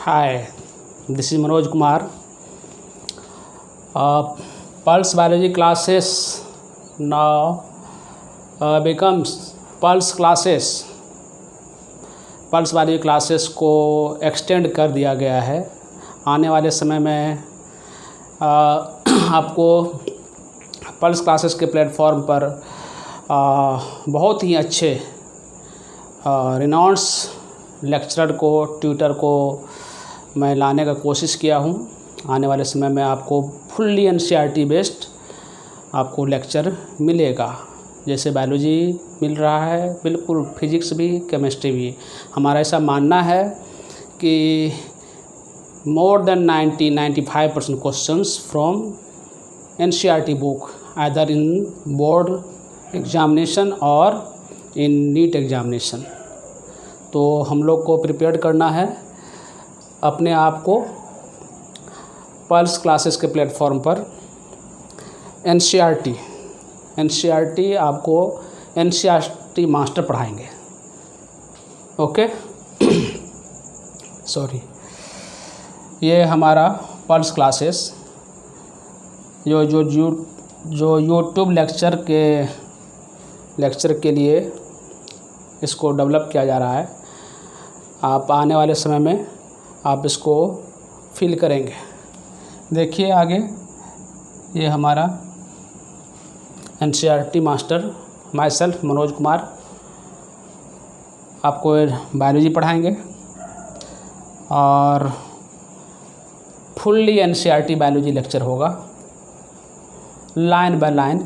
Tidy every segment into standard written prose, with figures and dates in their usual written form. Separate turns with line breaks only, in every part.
Hi, this is Manoj Kumar. Pulse biology classes now becomes Pulse classes. Pulse biology classes को extend कर दिया गया है। आने वाले समय में आपको पल्स क्लासेस के प्लेटफॉर्म पर बहुत ही अच्छे रिनाउंस लेक्चरर को, ट्यूटर को मैं लाने का कोशिश किया हूँ। आने वाले समय में आपको फुल्ली एनसीईआरटी बेस्ड आपको लेक्चर मिलेगा। जैसे बायोलॉजी मिल रहा है, बिल्कुल फिजिक्स भी, केमिस्ट्री भी। हमारा ऐसा मानना है कि more than 90-95% questions from NCERT book either in board examination और इन नीट एग्जामिनेशन। तो हम लोग को प्रिपेयर करना है अपने आप को पल्स क्लासेस के प्लेटफॉर्म पर। एनसीईआरटी आपको एनसीईआरटी मास्टर पढ़ाएंगे। ओके सॉरी, ये हमारा पल्स क्लासेस जो यूट्यूब लेक्चर के लिए इसको डेवलप किया जा रहा है। आप आने वाले समय में आप इसको फिल करेंगे। देखिए आगे, ये हमारा NCERT master my self Manoj Kumar आपको बायोलॉजी पढ़ाएंगे और फुल्ली एनसीईआरटी बायोलॉजी लेक्चर होगा, line by line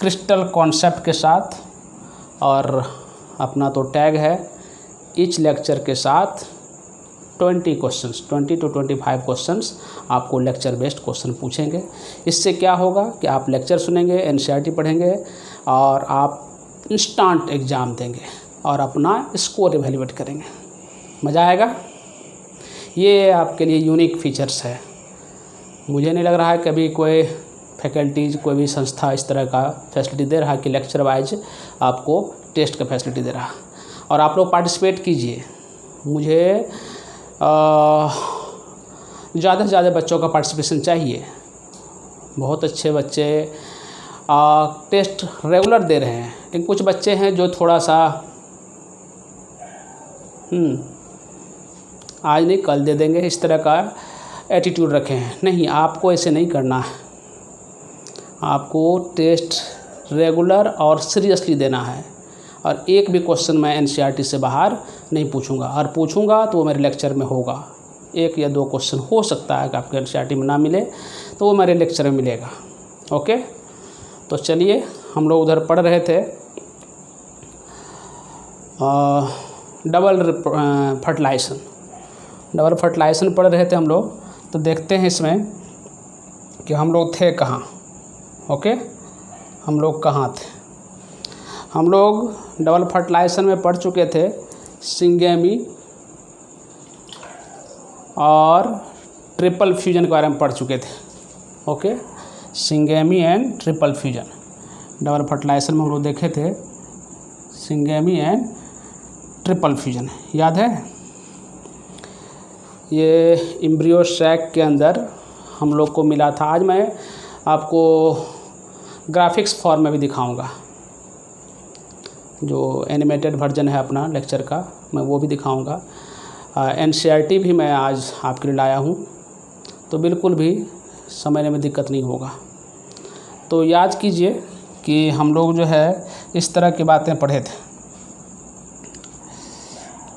crystal concept के साथ। और अपना तो टैग है ईच लेक्चर के साथ 20 क्वेश्चंस, 20 to 25 क्वेश्चंस आपको लेक्चर बेस्ड क्वेश्चन पूछेंगे। इससे क्या होगा कि आप लेक्चर सुनेंगे, एनसीईआरटी पढ़ेंगे और आप इंस्टेंट एग्ज़ाम देंगे और अपना स्कोर इवैल्यूएट करेंगे। मज़ा आएगा। ये आपके लिए यूनिक फीचर्स है। मुझे नहीं लग रहा है कभी कोई फैकल्टीज़, कोई भी संस्था इस तरह का फैसिलिटी दे रहा है कि लेक्चर वाइज आपको टेस्ट का फैसिलिटी दे रहा। और आप लोग पार्टिसिपेट कीजिए। मुझे ज़्यादा से ज़्यादा बच्चों का पार्टिसिपेशन चाहिए। बहुत अच्छे बच्चे टेस्ट रेगुलर दे रहे हैं, लेकिन कुछ बच्चे हैं जो थोड़ा सा आज नहीं कल दे देंगे, इस तरह का एटीट्यूड रखे हैं। नहीं, आपको ऐसे नहीं करना है। आपको टेस्ट रेगुलर और सीरियसली देना है। और एक भी क्वेश्चन मैं एनसीईआरटी से बाहर नहीं पूछूंगा, और पूछूंगा तो वो मेरे लेक्चर में होगा। 1 या 2 क्वेश्चन हो सकता है कि आपके एनसीईआरटी में ना मिले, तो वो मेरे लेक्चर में मिलेगा। ओके, तो चलिए, हम लोग उधर पढ़ रहे थे डबल फर्टिलाइजेशन पढ़ रहे थे हम लोग। तो देखते हैं इसमें कि हम लोग थे कहाँ। ओके, हम लोग कहाँ थे। हम लोग डबल फर्टिलाइजेशन में पढ़ चुके थे सिंगेमी और ट्रिपल फ्यूजन के बारे में पढ़ चुके थे। Okay, syngamy and triple fusion double fertilisation में हम लोग देखे थे। सिंगेमी एंड ट्रिपल फ्यूजन याद है। ये एम्ब्रियो सैक के अंदर हम लोग को मिला था। आज मैं आपको ग्राफिक्स फॉर्म में भी दिखाऊंगा। जो एनिमेटेड वर्जन है अपना लेक्चर का, मैं वो भी दिखाऊंगा। एनसीईआरटी भी मैं आज आपके लिए लाया हूँ, तो बिल्कुल भी समझने में दिक्कत नहीं होगा। तो याद कीजिए कि हम लोग जो है इस तरह की बातें पढ़े थे।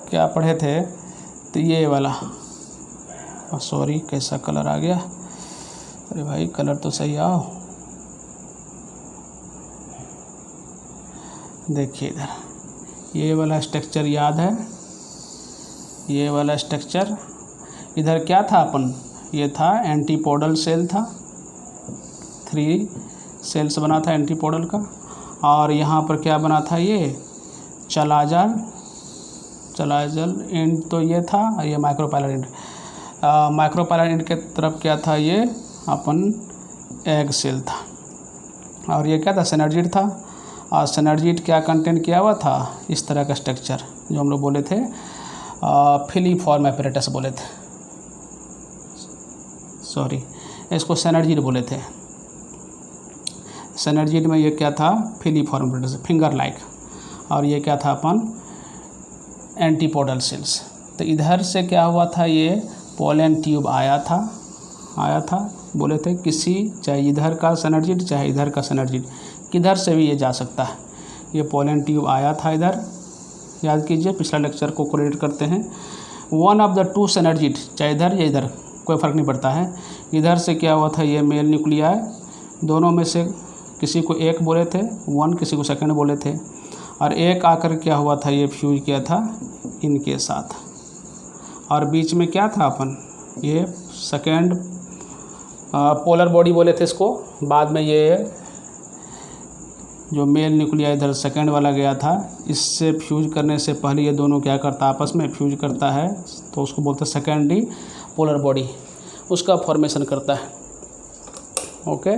क्या पढ़े थे? तो ये वाला, सॉरी कैसा कलर आ गया। अरे भाई, कलर तो सही आओ। देखिए इधर, ये वाला स्ट्रक्चर याद है। ये वाला स्ट्रक्चर इधर क्या था अपन, ये था एंटीपोडल सेल था। 3 सेल्स बना था एंटीपोडल का। और यहाँ पर क्या बना था, ये चलाजल एंड तो ये था, ये माइक्रोपाइलर एंड। माइक्रोपाइलर एंड के तरफ क्या था, ये अपन एग सेल था। और ये क्या था, सिनर्जिड था। और सिनर्जिड क्या कंटेंट किया हुआ था, इस तरह का स्ट्रक्चर जो हम लोग बोले थे फिलीफॉर्म एपरेटस बोले थे। सॉरी, इसको सिनर्जिड बोले थे। सिनर्जिड में ये क्या था, फिलीफॉर्म फिंगर लाइक, और ये क्या था अपन एंटीपोडल सेल्स। तो इधर से क्या हुआ था, ये पोलन ट्यूब आया था, बोले थे किसी, चाहे इधर का सिनर्जिड चाहे इधर का सिनर्जिड, किधर से भी ये जा सकता है। ये पोलन ट्यूब आया था इधर, याद कीजिए, पिछला लेक्चर को कोरिलेट करते हैं। One of the two synergid, चाहे इधर या इधर, कोई फ़र्क नहीं पड़ता है। इधर से क्या हुआ था, ये मेल न्यूक्लियाई, दोनों में से किसी को एक बोले थे, वन किसी को सेकंड बोले थे, और एक आकर क्या हुआ था, ये फ्यूज किया था इनके साथ, और बीच में क्या था अपन, ये सेकंड पोलर बॉडी बोले थे इसको। बाद में ये जो मेल न्यूक्लियाई इधर सेकंड वाला गया था, इससे फ्यूज करने से पहले ये दोनों क्या करता, आपस में फ्यूज करता है, तो उसको बोलते हैं सेकेंडरी पोलर बॉडी, उसका फॉर्मेशन करता है। ओके,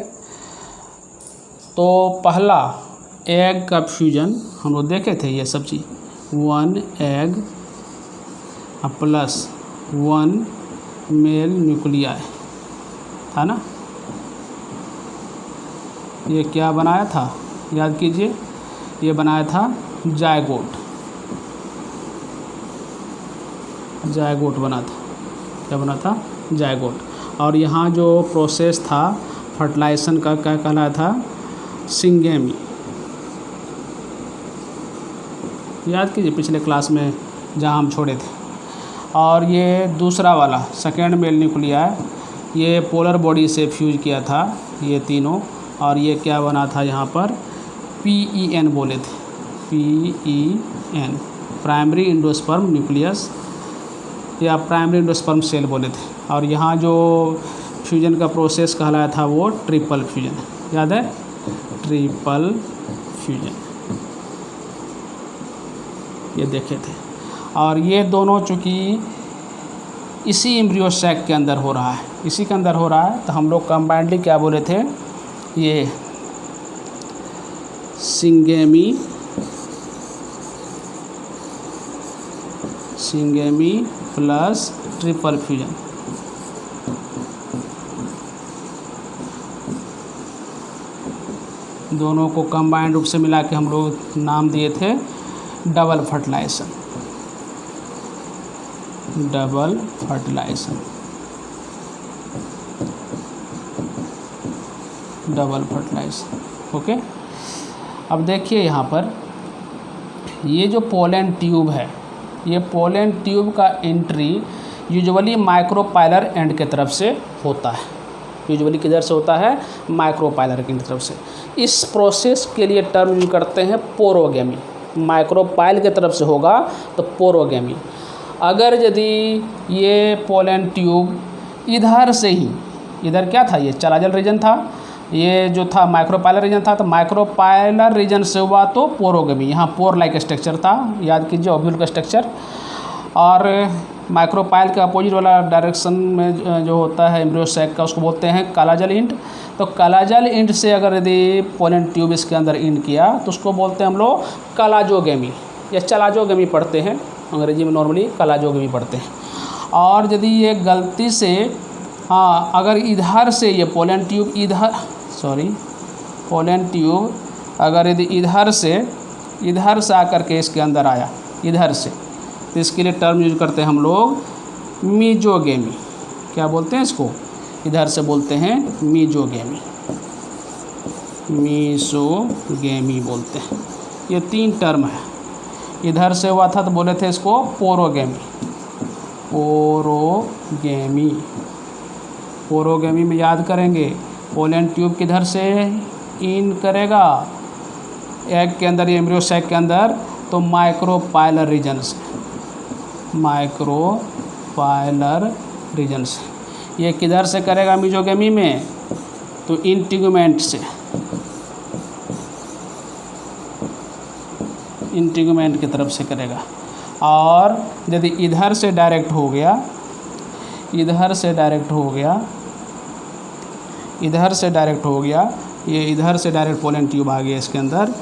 तो पहला एग का फ्यूजन हम लोग देखे थे, ये सब चीज़, 1 एग प्लस 1 मेल न्यूक्लियाई था ना। ये क्या बनाया था, याद कीजिए, ये बनाया था जायगोट बना था, क्या बना था, जायगोट। और यहाँ जो प्रोसेस था फर्टिलाइजेशन का, क्या कहलाया था, सिंगेमी, याद कीजिए पिछले क्लास में जहाँ हम छोड़े थे। और ये दूसरा वाला सेकेंड मेल न्यूक्लियाई, ये पोलर बॉडी से फ्यूज किया था ये तीनों, और ये क्या बना था, यहाँ पर PEN बोले थे, PEN, प्राइमरी इंडोस्पर्म न्यूक्लियस या प्राइमरी इंडोस्पर्म सेल बोले थे। और यहाँ जो फ्यूजन का प्रोसेस कहलाया था वो ट्रिपल फ्यूजन, याद है, ट्रिपल फ्यूजन, ये देखे थे। और ये दोनों चूँकि इसी एम्ब्रियो सैक के अंदर हो रहा है, इसी के अंदर हो रहा है, तो हम लोग कंबाइंडली क्या बोले थे, ये सिंगेमी प्लस ट्रिपल फ्यूजन। दोनों को कंबाइंड रूप से मिला के हम लोग नाम दिए थे double fertilisation, double fertilisation. Okay, अब देखिए यहाँ पर ये जो पोलन ट्यूब है, ये पोलन ट्यूब का एंट्री यूजुअली माइक्रोपाइलर एंड के तरफ से होता है, यूजुअली किधर से होता है, माइक्रोपाइलर की तरफ से। इस प्रोसेस के लिए टर्म यूज करते हैं पोरोगेमी, माइक्रोपाइल के तरफ से होगा तो पोरोगेमी। अगर यदि ये पोलन ट्यूब इधर से ही, इधर क्या था, ये चलाजल रीजन था, ये जो था माइक्रोपाइलर रीजन था, तो माइक्रोपाइलर रीजन से हुआ तो पोरोगेमी, यहाँ पोर लाइक स्ट्रक्चर था, याद कीजिए ओव्यूल का स्ट्रक्चर। और माइक्रोपाइल के अपोजिट वाला डायरेक्शन में जो होता है एम्ब्रियो सैक का, उसको बोलते हैं कालाजल इंट। तो कालाजल इंट से अगर यदि पोलन ट्यूब इसके अंदर इन किया तो उसको बोलते हैं हम लोग कलाजोगेमी या चलाजोगेमी पढ़ते हैं, अंग्रेजी में नॉर्मली कलाजोगेमी पढ़ते हैं। और यदि ये गलती से, हाँ, अगर इधर से ये पोलन ट्यूब अगर यदि इधर से आकर के इसके अंदर आया, इधर से, तो इसके लिए टर्म यूज करते हैं हम लोग मीजोगेमी। क्या बोलते हैं इसको, इधर से बोलते हैं मीजोगेमी, मीसोगेमी बोलते हैं। ये 3 टर्म है। इधर से हुआ था तो बोले थे इसको पोरोगेमी में याद करेंगे, पोलन ट्यूब किधर से इन करेगा एग के अंदर, एम्ब्रियो सैक के अंदर, तो माइक्रोपाइलर रीजन से। ये किधर से करेगा मीजोगेमी में, तो इंटीगुमेंट से, इंटीगुमेंट की तरफ से करेगा। और यदि इधर से डायरेक्ट हो गया, इधर से डायरेक्ट पोलन ट्यूब आ गया इसके अंदर,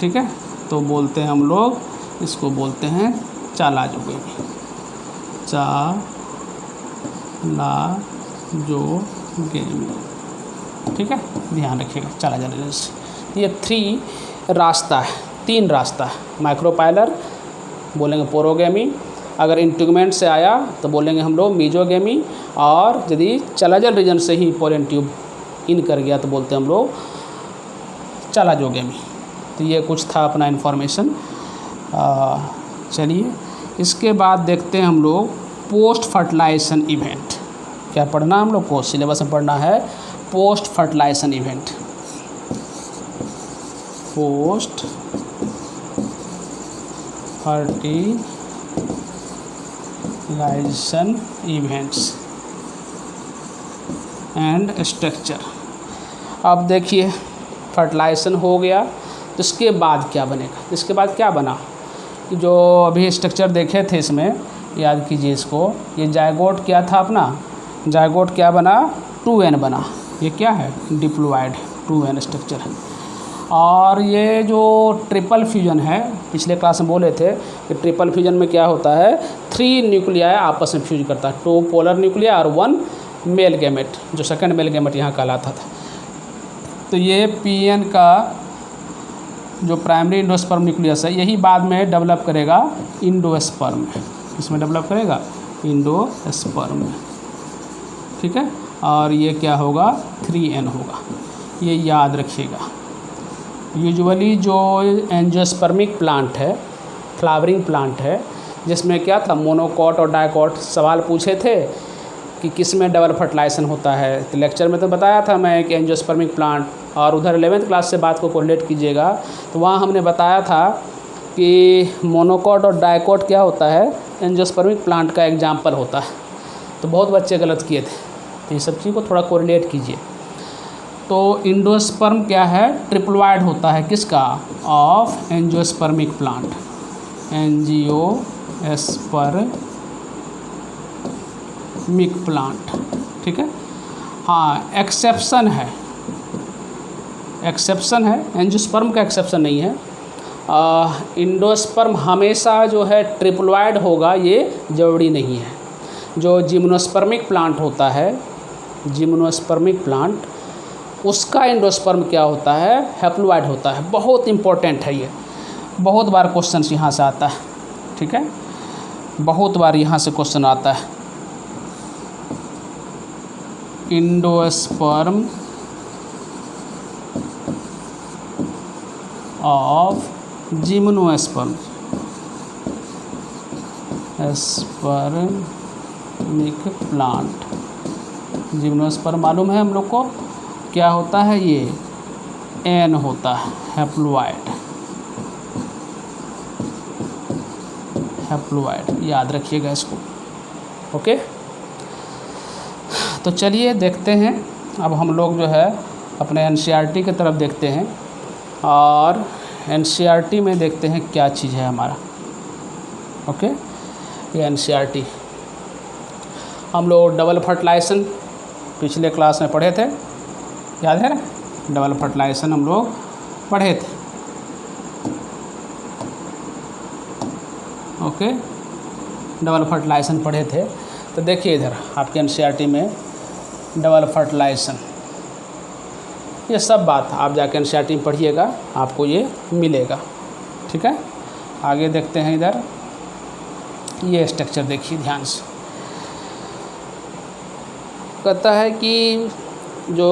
ठीक है, तो बोलते हैं हम लोग, इसको बोलते हैं चालाजोगेमी, जो गेमी, ठीक है, ध्यान रखिएगा। चला जाने से ये 3 रास्ता है, 3 रास्ता है। माइक्रोपाइलर बोलेंगे पोरोगेमी, अगर इंटीग्यूमेंट से आया तो बोलेंगे हम लोग मीजोगेमी, और यदि चलाजल रीजन से ही पोलन ट्यूब इन कर गया तो बोलते हैं हम लोग चलाजोगेमी। तो ये कुछ था अपना इन्फॉर्मेशन। चलिए इसके बाद देखते हैं हम लोग पोस्ट फर्टिलाइजेशन इवेंट। क्या पढ़ना हम लोग को सिलेबस में पढ़ना है post fertilisation event. Post fertilisation events and structure. अब देखिए फर्टिलाइजेशन हो गया तो इसके बाद क्या बनेगा, इसके बाद क्या बना, जो अभी स्ट्रक्चर देखे थे इसमें याद कीजिए इसको। ये जायगोट क्या था अपना, जायगोट क्या बना 2n बना, ये क्या है डिप्लॉयड 2n स्ट्रक्चर है। और ये जो ट्रिपल फ्यूजन है, पिछले क्लास में बोले थे कि ट्रिपल फ्यूजन में क्या होता है 3 न्यूक्लियाई आपस में फ्यूज करता है, 2 पोलर न्यूक्लिया और 1 मेल गैमेट, जो सेकंड मेल गैमेट यहाँ कहलाता था। तो ये Pn का जो प्राइमरी इंडोस्पर्म न्यूक्लियस है यही बाद में डेवलप करेगा इंडोस्पर्म, इसमें डेवलप करेगा इंडोस्पर्म, ठीक है। और ये क्या होगा 3n होगा, ये याद रखिएगा। यूजुअली जो एंजियोस्पर्मिक प्लांट है, फ्लावरिंग प्लांट है, जिसमें क्या था मोनोकॉट और डाइकॉट, सवाल पूछे थे कि किस में डबल फर्टिलाइजेशन होता है। तो लेक्चर में तो बताया था मैं कि एंजियोस्पर्मिक प्लांट, और उधर 11th क्लास से बात को कोरिलेट कीजिएगा तो वहाँ हमने बताया था कि मोनोकॉट और डाइकॉट क्या होता है एंजियोस्पर्मिक प्लांट का एग्जाम्पल होता है। तो बहुत बच्चे गलत किए थे, तो ये सब चीज़ को थोड़ा कोरिलेट कीजिए। तो इंडोस्पर्म क्या है ट्रिप्लॉयड होता है किसका, of angiospermic plant, angiospermic plant, ठीक है। हाँ एक्सेप्शन है, एक्सेप्शन है, एंजियोस्पर्म का एक्सेप्शन नहीं है। इंडोस्पर्म हमेशा जो है ट्रिप्लॉयड होगा ये ज़रूरी नहीं है। जो जिम्नोस्पर्मिक प्लांट होता है, जिम्नोस्पर्मिक प्लांट, उसका इंडोस्पर्म क्या होता है हैप्लॉयड होता है। बहुत इंपॉर्टेंट है ये, बहुत बार क्वेश्चन यहाँ से आता है, ठीक है, बहुत बार यहाँ से क्वेश्चन आता है। Endosperm of gymnosperm, spermic plant, gymnosperm मालूम है हम लोग को क्या होता है, ये n होता है हैप्लॉयड, हैप्लॉयड याद रखिएगा इसको, ओके। तो चलिए देखते हैं अब हम लोग जो है अपने NCERT की तरफ देखते हैं, और NCERT में देखते हैं क्या चीज़ है हमारा, ओके। ये NCERT हम लोग डबल फर्टिलाइजेशन पिछले क्लास में पढ़े थे, याद है ना, डबल फर्टिलाइजेशन हम लोग पढ़े थे, ओके, डबल फर्टिलाइजेशन पढ़े थे। तो देखिए इधर आपके NCERT में डबल फर्टिलाइजेशन, ये सब बात आप जाके NCERT में पढ़िएगा, आपको ये मिलेगा, ठीक है। आगे देखते हैं इधर, ये स्ट्रक्चर देखिए ध्यान से। कहता है कि जो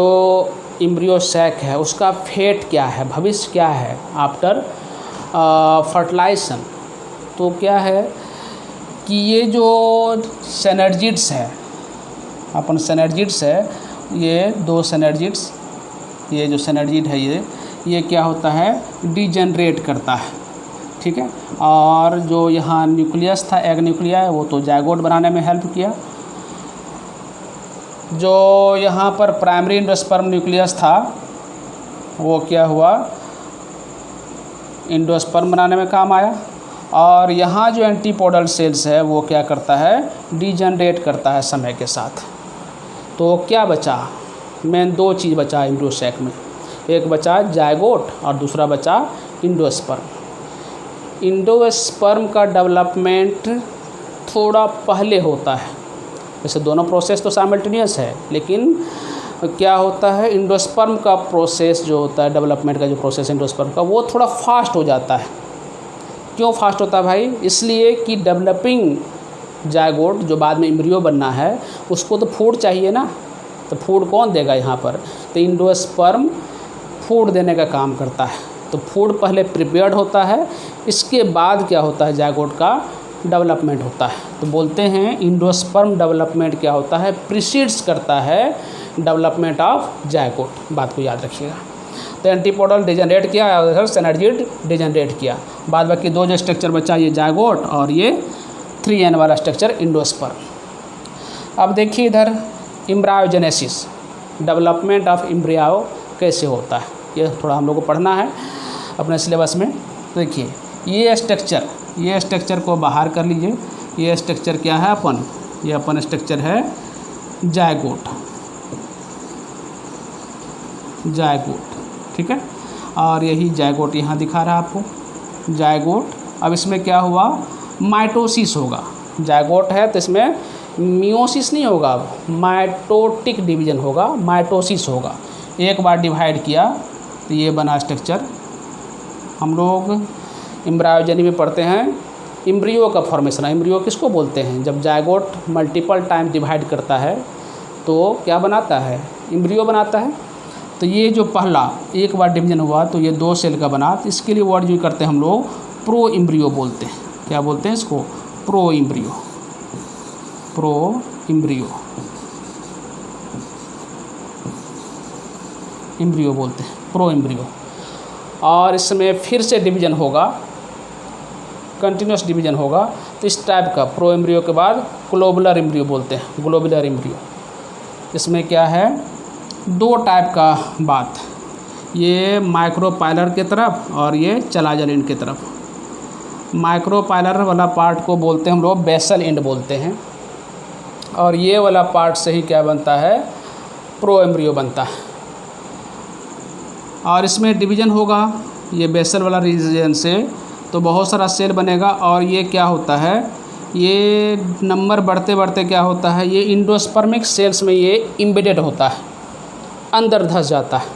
एम्ब्रियो सैक है उसका फेट क्या है, भविष्य क्या है आफ्टर फर्टिलाइजेशन। तो क्या है कि ये जो सिनर्जिड्स है, अपन सिनर्जिड्स है, ये 2 सिनर्जिड्स, ये जो सिनर्जिड है ये क्या होता है डिजेनरेट करता है, ठीक है। और जो यहाँ न्यूक्लियस था एग न्यूक्लिया, वो तो जायगोट बनाने में हेल्प किया। जो यहाँ पर प्राइमरी इंडोस्पर्म न्यूक्लियस था वो क्या हुआ इंडोस्पर्म बनाने में काम आया। और यहाँ जो एंटीपोडल सेल्स है वो क्या करता है डिजेनरेट करता है समय के साथ। तो क्या बचा, मेन 2 चीज़ बचा एम्ब्रियो सैक में, एक बचा जायगोट और दूसरा बचा इंडोस्पर्म। इंडोस्पर्म का डेवलपमेंट थोड़ा पहले होता है, वैसे दोनों प्रोसेस तो साइमल्टेनियस है, लेकिन क्या होता है एंडोस्पर्म का प्रोसेस जो होता है, डेवलपमेंट का जो प्रोसेस एंडोस्पर्म का, वो थोड़ा फास्ट हो जाता है। क्यों फास्ट होता है भाई? इसलिए कि डेवलपिंग जायगोट जो बाद में एम्ब्रियो बनना है उसको तो फूड चाहिए ना, तो फूड कौन देगा यहाँ पर? तो एंडोस्पर्म फूड देने का काम करता है। तो फूड पहले प्रिपेयर्ड होता है, इसके बाद क्या होता है जायगोट का डेवलपमेंट होता है। तो बोलते हैं एंडोस्पर्म डेवलपमेंट क्या होता है, प्रीसीड्स करता है डेवलपमेंट ऑफ जायगोट। बात को याद रखिएगा। तो एंटीपोडल डिजनरेट किया, सिनर्जिड डिजनरेट किया, बाद बाकी दो जो स्ट्रक्चर बचा ये जायगोट और ये 3N वाला स्ट्रक्चर एंडोस्पर्म। अब देखिए इधर एम्ब्रायोजेनेसिस, डेवलपमेंट ऑफ एम्ब्रियो कैसे होता है, ये थोड़ा हम लोग को पढ़ना है अपने सिलेबस में। देखिए ये स्ट्रक्चर को बाहर कर लीजिए। ये स्ट्रक्चर क्या है ये अपन स्ट्रक्चर है जायगोट, ठीक है। और यही जायगोट यहाँ दिखा रहा है आपको जायगोट। अब इसमें क्या हुआ, माइटोसिस होगा। जायगोट है तो इसमें मियोसिस नहीं होगा, माइटोटिक डिवीजन होगा, माइटोसिस होगा। एक बार डिवाइड किया तो ये बना स्ट्रक्चर। हम लोग एम्ब्रायोजेनी में पढ़ते हैं एम्ब्रियो का फॉर्मेशन। एम्ब्रियो किसको बोलते हैं? जब जायगोट मल्टीपल टाइम डिवाइड करता है तो क्या बनाता है, एम्ब्रियो बनाता है। तो ये जो पहला एक बार डिवीजन हुआ तो ये 2 सेल का बना, तो इसके लिए वर्ड यूज करते हैं हम लोग प्रो एम्ब्रियो बोलते हैं। क्या बोलते हैं इसको? प्रो एम्ब्रियो बोलते हैं, प्रो एम्ब्रियो। और इसमें फिर से डिवीजन होगा, कंटिन्यूस डिवीजन होगा, तो इस टाइप का प्रो एम्ब्रियो के बाद ग्लोबुलर एम्ब्रियो बोलते हैं, ग्लोबुलर एम्ब्रियो। इसमें क्या है, 2 टाइप का बात, ये माइक्रोपाइलर की तरफ और ये चलाजलिन की तरफ। माइक्रोपाइलर वाला पार्ट को बोलते हैं हम लोग बेसल एंड बोलते हैं, और ये वाला पार्ट से ही क्या बनता है, प्रो एम्ब्रियो बनता है। और इसमें डिवीजन होगा ये बेसल वाला रीजन से, तो बहुत सारा सेल बनेगा। और ये क्या होता है, ये नंबर बढ़ते बढ़ते क्या होता है, ये इंडोस्पर्मिक सेल्स में ये एम्बेडेड होता है, अंदर धंस जाता है।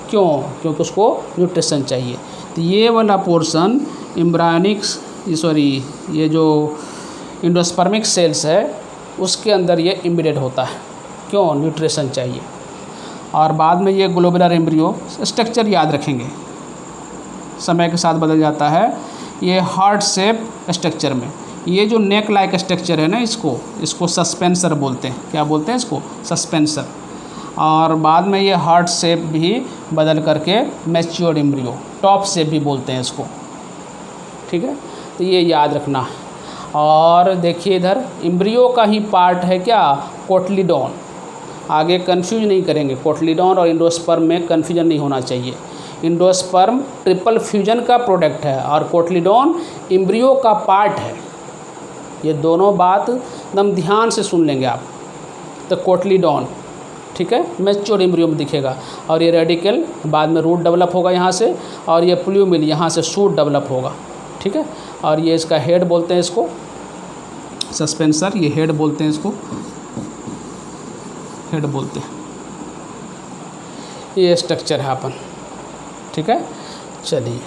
क्यों? क्योंकि उसको न्यूट्रिशन चाहिए। तो ये वाला पोर्शन ये जो इंडोस्पर्मिक सेल्स है उसके अंदर ये एम्बेडेड होता है। क्यों? न्यूट्रिशन चाहिए। और बाद में ये ग्लोबुलर एम्ब्रियो स्ट्रक्चर याद रखेंगे, समय के साथ बदल जाता है। ये हार्ट शेप स्ट्रक्चर में ये जो नेक लाइक स्ट्रक्चर है ना, इसको सस्पेंसर बोलते हैं। क्या बोलते हैं इसको? सस्पेंसर। और बाद में ये हार्ट शेप भी बदल करके मैच्योर्ड एम्ब्रियो, टॉप शेप भी बोलते हैं इसको, ठीक है। तो ये याद रखना है। और देखिए इधर एम्ब्रियो का ही पार्ट है क्या, कोटलीडॉन। आगे कंफ्यूज नहीं करेंगे, कोटलीडॉन और एंडोस्पर्म में कंफ्यूजन नहीं होना चाहिए। एंडोस्पर्म ट्रिपल फ्यूजन का प्रोडक्ट है और कोटलीडॉन एम्ब्रियो का पार्ट है। ये दोनों बात एकदम ध्यान से सुन लेंगे आप। तो कोटलीडॉन, ठीक है, मैच्योर एम्ब्रियो में दिखेगा। और ये रेडिकल बाद में रूट डेवलप होगा यहाँ से, और ये प्लूमिल यहाँ से शूट डेवलप होगा, ठीक है। और ये इसका हेड बोलते हैं, इसको सस्पेंसर, ये हेड बोलते हैं, इसको हेड बोलते हैं। ये स्ट्रक्चर है अपन, ठीक है। चलिए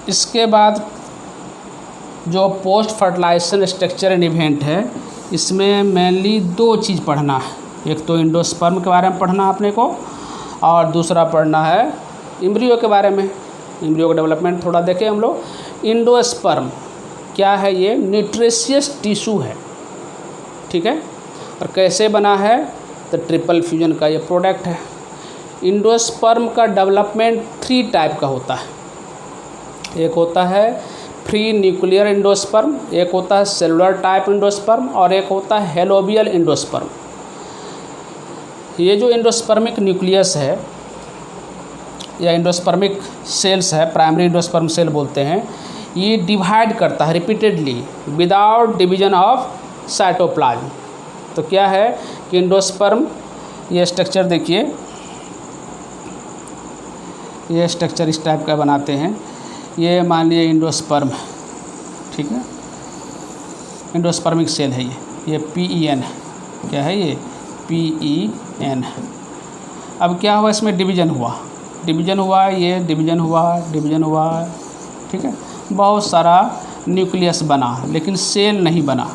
इसके बाद जो post fertilisation structure and event है, इसमें मेनली 2 चीज़ पढ़ना है। एक तो एंडोस्पर्म के बारे में पढ़ना अपने को, और दूसरा पढ़ना है एम्ब्रियो के बारे में। एम्ब्रियो का डेवलपमेंट थोड़ा देखें हम लोग। एंडोस्पर्म क्या है, ये न्यूट्रिशियस टिश्यू है, ठीक है। और कैसे बना है, तो ट्रिपल फ्यूजन का ये प्रोडक्ट है। एंडोस्पर्म का डेवलपमेंट 3 टाइप का होता है। एक होता है फ्री न्यूक्लियर एंडोस्पर्म, एक होता है सेलुलर टाइप एंडोस्पर्म, और एक होता है हेलोबियल एंडोस्पर्म। ये जो एंडोस्पर्मिक न्यूक्लियस है या एंडोस्पर्मिक सेल्स है, प्राइमरी एंडोस्पर्म सेल बोलते हैं, ये डिवाइड करता है repeatedly without division of cytoplasm. तो क्या है कि एंडोस्पर्म, ये स्ट्रक्चर देखिए, ये स्ट्रक्चर इस टाइप का बनाते हैं। ये मान लीजिए एंडोस्पर्म है, ठीक है। एंडोस्पर्मिक सेल है ये PEN है। क्या है ये? PEN है। अब क्या हुआ, इसमें डिवीज़न हुआ, ये डिवीज़न हुआ, ठीक है, बहुत सारा न्यूक्लियस बना, लेकिन सेल नहीं बना।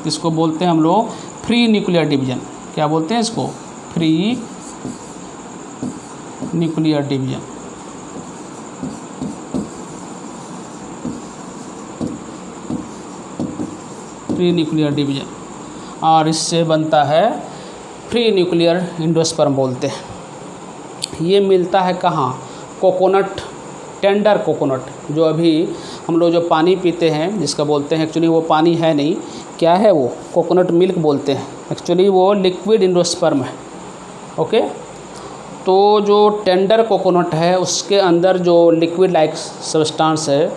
इसको बोलते हैं हम लोग फ्री न्यूक्लियर डिवीज़न। क्या बोलते हैं इसको? Free nuclear division. Free nuclear division, और इससे बनता है फ्री न्यूक्लियर एंडोस्पर्म बोलते हैं। ये मिलता है कहाँ? कोकोनट, टेंडर कोकोनट, जो अभी हम लोग जो पानी पीते हैं, जिसका बोलते हैं एक्चुअली वो पानी है नहीं, क्या है वो? कोकोनट मिल्क बोलते हैं। एक्चुअली वो लिक्विड एंडोस्पर्म है। ओके, तो जो टेंडर कोकोनट है उसके अंदर जो लिक्विड लाइक सब्सटेंस है,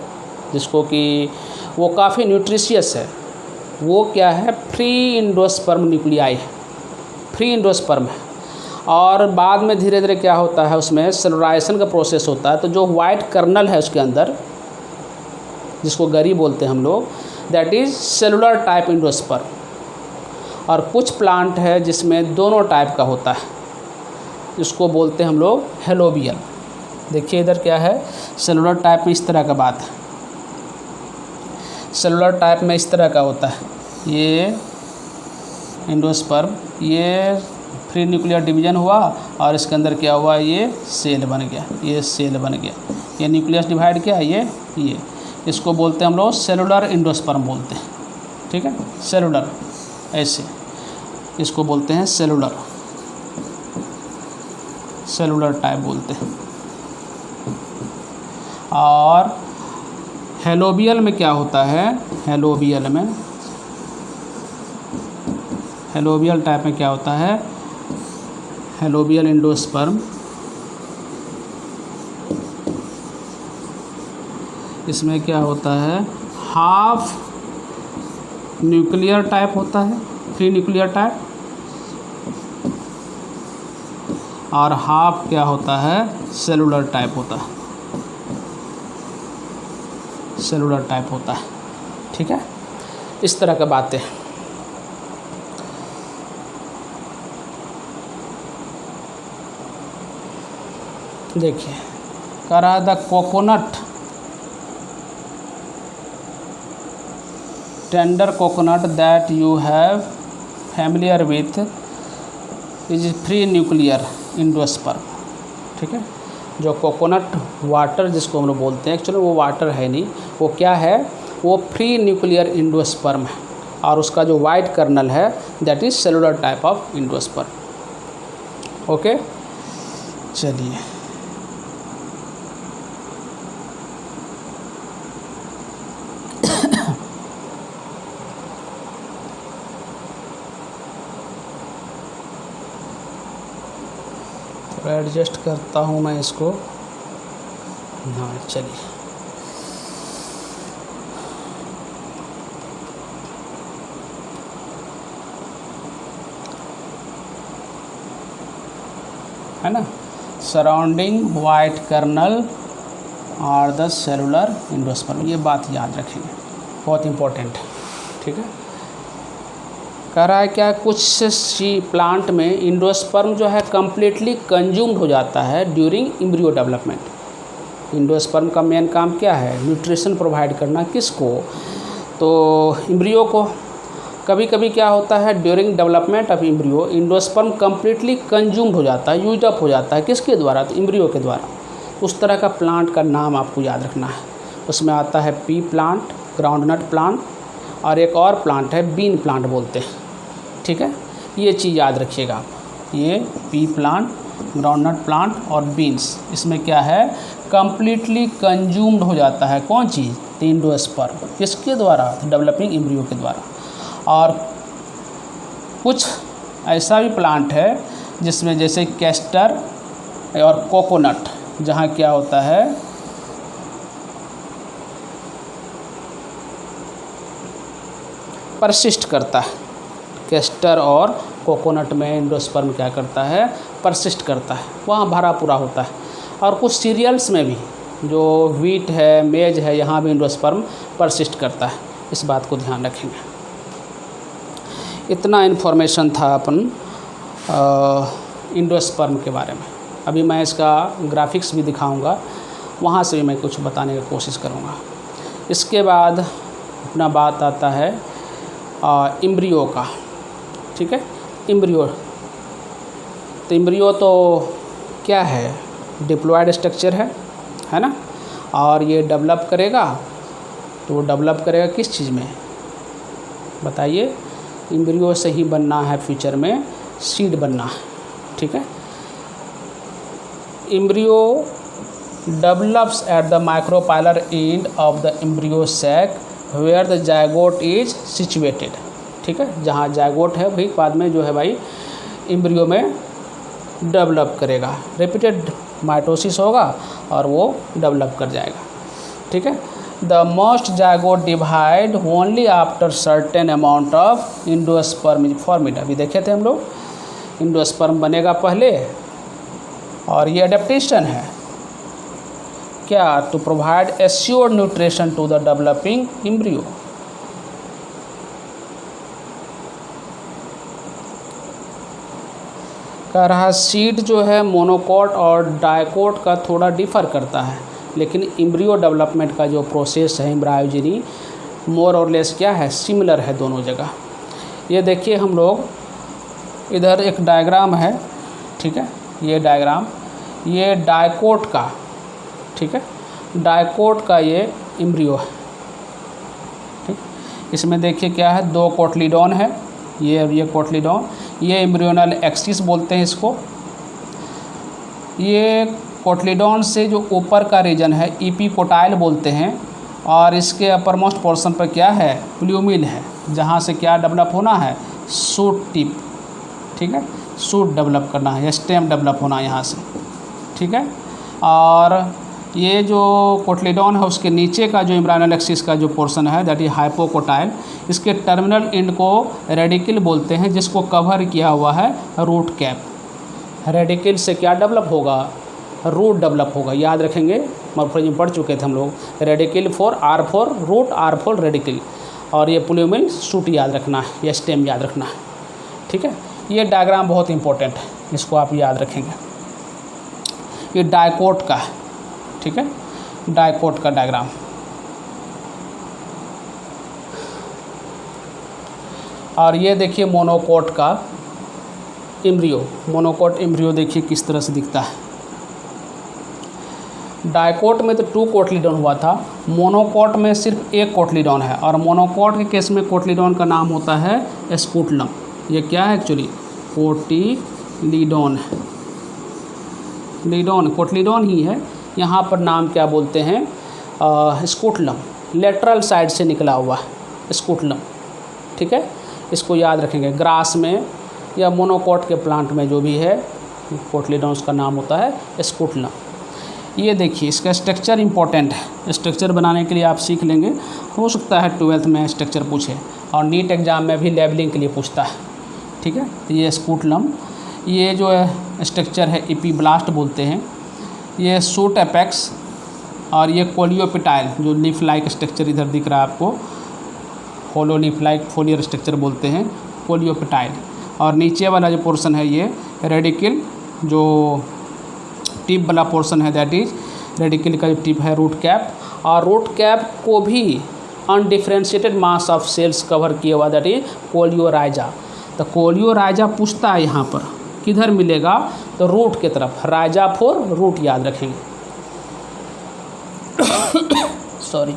जिसको कि वो काफ़ी न्यूट्रिशियस है, वो क्या है? फ्री एंडोस्पर्म न्यूक्लियाई है, फ्री एंडोस्पर्म है। और बाद में धीरे धीरे क्या होता है, उसमें सेलुलाइजेशन का प्रोसेस होता है। तो जो वाइट कर्नल है उसके अंदर, जिसको गरी बोलते हैं हम लोग, that is cellular type endosperm. और कुछ प्लांट है जिसमें दोनों टाइप का होता है, जिसको बोलते हैं हम लोग हेलोबियल। देखिए इधर क्या है, सेलुलर टाइप में इस तरह का बात है, सेलुलर टाइप में इस तरह का होता है ये एंडोस्पर्म। ये फ्री न्यूक्लियर डिवीज़न हुआ और इसके अंदर क्या हुआ, ये सेल बन गया, ये सेल बन गया, ये न्यूक्लियस डिवाइड किया, ये इसको बोलते हैं हम लोग सेलुलर एंडोस्पर्म बोलते हैं। ठीक है, सेलुलर, ऐसे इसको बोलते हैं सेलुलर टाइप बोलते हैं। और हेलोबियल में क्या होता है, हेलोबियल टाइप में क्या होता है, हेलोबियल एंडोस्पर्म, इसमें क्या होता है, हाफ न्यूक्लियर टाइप होता है, फ्री न्यूक्लियर टाइप, और हाफ क्या होता है, सेलुलर टाइप होता है, सेलुलर टाइप होता है। ठीक है, इस तरह का बातें। देखिए कह रहा the coconut, tender coconut that you have familiar with is free nuclear endosperm. ठीक है, जो कोकोनट वाटर जिसको हम लोग बोलते हैं, एक्चुअली वो वाटर है नहीं, वो क्या है, वो फ्री न्यूक्लियर एंडोस्पर्म है। और उसका जो वाइट कर्नल है that is cellular type of endosperm. Okay, चलिए एडजस्ट करता हूँ मैं इसको। हाँ चलिए, है ना, सराउंडिंग वाइट कर्नल और द सेलुलर एंडोस्पर्म, ये बात याद रखेंगे, बहुत इंपॉर्टेंट है। ठीक है, कह रहा है क्या, कुछ सी प्लांट में एंडोस्पर्म जो है कम्प्लीटली कंज्यूम्ड हो जाता है ड्यूरिंग एम्ब्रियो डेवलपमेंट। एंडोस्पर्म का मेन काम क्या है, न्यूट्रिशन प्रोवाइड करना, किसको, तो एम्ब्रियो को। कभी कभी क्या होता है, during development of embryo endosperm completely consumed हो जाता है, यूज अप हो जाता है, किसके द्वारा, तो एम्ब्रियो के द्वारा। उस तरह का प्लांट का नाम आपको याद रखना है। उसमें आता है पी प्लांट, ग्राउंडनट प्लांट, और एक और प्लांट है बीन प्लांट बोलते हैं। ठीक है, ये चीज़ याद रखिएगा आप, ये पी प्लांट, ग्राउंडनट प्लांट और बीन्स, इसमें क्या है, कम्प्लीटली कंज्यूम्ड हो जाता है कौन चीज़, एंडोस्पर्म, किसके द्वारा, डेवलपिंग एम्ब्रियो के द्वारा। और कुछ ऐसा भी प्लांट है जिसमें जैसे कैस्टर और कोकोनट, जहाँ क्या होता है, परसिस्ट करता है। कैस्टर और कोकोनट में एंडोस्पर्म क्या करता है, परसिस्ट करता है, वहाँ भरा पूरा होता है। और कुछ सीरियल्स में भी, जो व्हीट है, मेज है, यहाँ भी एंडोस्पर्म परसिस्ट करता है। इस बात को ध्यान रखेंगे। इतना इन्फॉर्मेशन था अपन एंडोस्पर्म के बारे में। अभी मैं इसका ग्राफिक्स भी दिखाऊंगा, वहाँ से भी मैं कुछ बताने की कोशिश करूँगा। इसके बाद अपना बात आता है एम्ब्रियो का। ठीक है, एम्ब्रियो तो क्या है, डिप्लॉयड स्ट्रक्चर है ना। और ये डेवलप करेगा, तो डेवलप करेगा किस चीज़ में बताइए। एम्ब्रियो से ही बनना है फ्यूचर में, सीड बनना है। ठीक है, embryo develops at the micropylar end of the embryo sac where the zygote is situated. ठीक है, जहाँ जायगोट है वही बाद में जो है भाई एम्ब्रियो में डेवलप करेगा। रिपीटेड माइटोसिस होगा और वो डेवलप कर जाएगा। ठीक है, the most zygote divide only after certain amount of endosperm is formed. अभी देखे थे हम लोग, एंडोस्पर्म बनेगा पहले, और ये एडेप्टेशन है क्या, to provide assured nutrition to the developing embryo. कह रहा सीड जो है मोनोकोट और डायकोट का थोड़ा डिफ़र करता है, लेकिन एम्ब्रियो डेवलपमेंट का जो प्रोसेस है एम्ब्रायोजेनी मोर और लेस क्या है, सिमिलर है दोनों जगह। ये देखिए हम लोग, इधर एक डायग्राम है। ठीक है, ये डायग्राम, ये डायकोट का, ठीक है, डायकोट का ये एम्ब्रियो है। ठीक, इसमें देखिए क्या है, 2 कोटलीडॉन है, ये कोटलीडॉन, ये एम्ब्रियोनल एक्सिस बोलते हैं इसको। ये कोटलीडॉन से जो ऊपर का रीजन है इपीकोटाइल बोलते हैं, और इसके अपर मोस्ट पोर्शन पर क्या है, प्लूमिल है, जहाँ से क्या डेवलप होना है, सूट टिप। ठीक है, सूट डेवलप करना है, स्टेम डेवलप होना है यहाँ से। ठीक है, और ये जो कोटलीडॉन है उसके नीचे का जो एम्ब्रियोनल एक्सिस का जो पोर्शन है दैट इज हाइपोकोटाइल, इसके टर्मिनल एंड को रेडिकल बोलते हैं, जिसको कवर किया हुआ है रूट कैप। रेडिकल से क्या डेवलप होगा, रूट डेवलप होगा। याद रखेंगे, मॉर्फोलॉजी में पढ़ चुके थे हम लोग, radicle for R for root, R for radicle, और ये प्लूमिल सूट याद रखना है, या स्टेम याद रखना है। ठीक है, ये डायग्राम बहुत इंपॉर्टेंट है, इसको आप याद रखेंगे। ये डायकोट का है। ठीक है, डायकोट का डायग्राम। और ये देखिए मोनोकोट का एम्ब्रियो। मोनोकोट एम्ब्रियो देखिए किस तरह से दिखता है। डायकोट में तो 2 कोटलीडॉन हुआ था, मोनोकोट में सिर्फ 1 कोटलीडॉन है, और मोनोकोट के केस में कोटलीडॉन का नाम होता है स्कूटलम। ये क्या है एक्चुअली, कोटिलीडॉन है, लीडॉन कोटलीडॉन ही है। यहाँ पर नाम क्या बोलते हैं, स्कूटलम, लेटरल साइड से निकला हुआ है स्कूटलम। ठीक है, इसको याद रखेंगे। ग्रास में या मोनोकोट के प्लांट में जो भी है कोटलीडॉन, उसका नाम होता है स्कूटलम। ये देखिए इसका स्ट्रक्चर इंपॉर्टेंट है, स्ट्रक्चर बनाने के लिए आप सीख लेंगे। हो सकता है 12th में स्ट्रक्चर पूछे, और नीट एग्ज़ाम में भी लेबलिंग के लिए पूछता है। ठीक है, तो ये स्कूटलम, ये जो है स्ट्रक्चर है इपीब्लास्ट बोलते हैं। ये सूट एपेक्स, और ये कोलियोपिटाइल, जो लीफ लाइक स्ट्रक्चर इधर दिख रहा है आपको, होलो लीफ लाइक फोलियर स्ट्रक्चर बोलते हैं, कोलियोपिटाइल। और नीचे वाला जो पोर्शन है ये रेडिकल, जो टिप वाला पोर्शन है दैट इज रेडिकल का जो टिप है रूट कैप, और रूट कैप को भी undifferentiated mass of cells cover किया हुआ दैट इज कोलियोराइजा। तो कोलियोराइजा पूछता है यहाँ पर किधर मिलेगा, तो रूट की तरफ, राइजा फॉर रूट याद रखेंगे। सॉरी।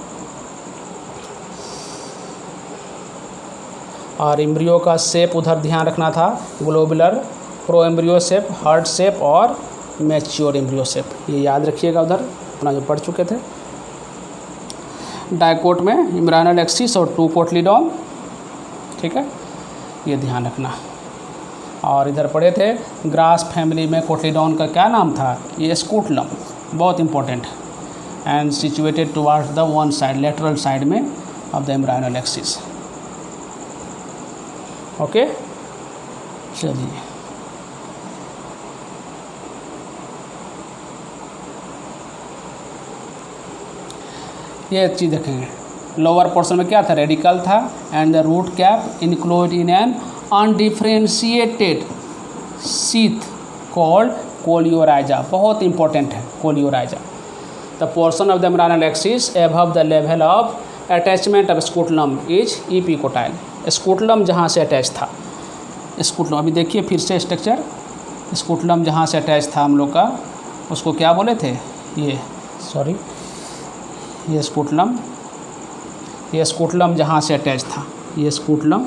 और एम्ब्रियो का शेप उधर ध्यान रखना था, globular, pro embryo shape, heart shape और मैच्योर एम्ब्रियो शेप, ये याद रखिएगा उधर अपना जो पढ़ चुके थे। डायकोट में एम्ब्रियोनल एक्सिस और 2 कोटलीडॉन। ठीक है, ये ध्यान रखना। और इधर पढ़े थे ग्रास फैमिली में कोटलीडॉन का क्या नाम था, ये स्कूटलम, बहुत इंपॉर्टेंट है। And situated towards the one side, lateral side में of the embryonal axis. Okay, चलिए ये एक चीज़ देखेंगे। लोअर पोर्शन में क्या था, रेडिकल था, and the root cap enclose in an undifferentiated sheath called coleorhiza. बहुत इंपॉर्टेंट है coleorhiza. The portion of the embryonal axis above the level of attachment of scutellum is epicotyl. Scutellum जहाँ से attach था, स्कूटलम अभी देखिए फिर से स्ट्रक्चर, स्कूटलम जहाँ से अटैच था हम लोग का उसको क्या बोले थे, ये स्कूटलम जहाँ से अटैच था, ये स्कूटलम